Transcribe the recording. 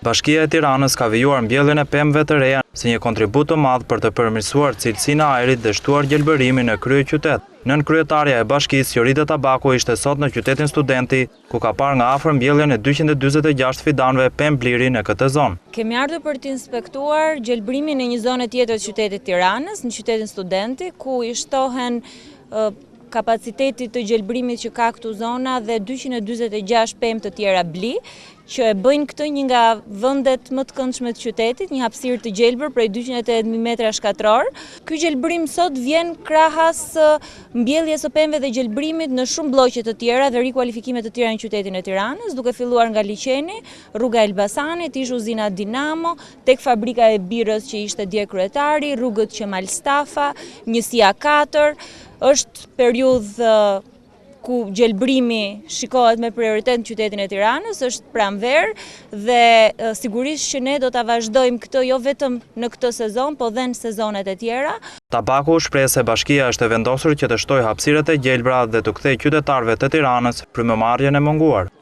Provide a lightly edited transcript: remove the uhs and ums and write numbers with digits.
Bashkia e Tiranës ka vijuar mbjelljen e pemëve të reja si një kontribut të madh për të përmirësuar cilësinë e ajrit dhe shtuar gjelbërimin në kryeqytet. Nën kryetarja e bashkisë Jorita Tabaku ishte sot në qytetin Studenti, ku ka parë nga afër mbjelljen e 246 fidanëve pemë bliri në këtë zonë. Kemi ardhur për të inspektuar gjelbërimin në një zonë tjetër të qytetit Tiranës, në qytetin Studenti, ku i shtohen kapaciteti të gjelbërimit që ka këtu zona dhe 246 pemë të tjera bli, që e bëjnë këtë një nga vendet më të këndshme të qytetit, një hapësirë të gjelbër prej 280.000 metra shkatror. Ky gjelbërim sot vjen krahas mbjelljes së pemëve dhe gjelbërimit në shumë blloqe të tjera dhe rikualifikime të tjera në qytetin e Tiranës, duke filluar nga liçeni, rruga Elbasanit, ish uzina Dinamo, tek fabrika e birës që ishte dje kryetari, rrugët Qemal Stafa, njësia 4. Është periudhë ku gjelbërimi shikohet me prioritet në qytetin e Tiranës, është pranverë dhe sigurisht që ne do ta vazhdojmë këtë jo vetëm në këtë sezon, po dhe në sezonet e tjera. Tabaku shpreh se bashkia është e vendosur që të shtojë hapësirat e gjelbra dhe të kthejë qytetarëve të Tiranës frymëmarrjen e munguar.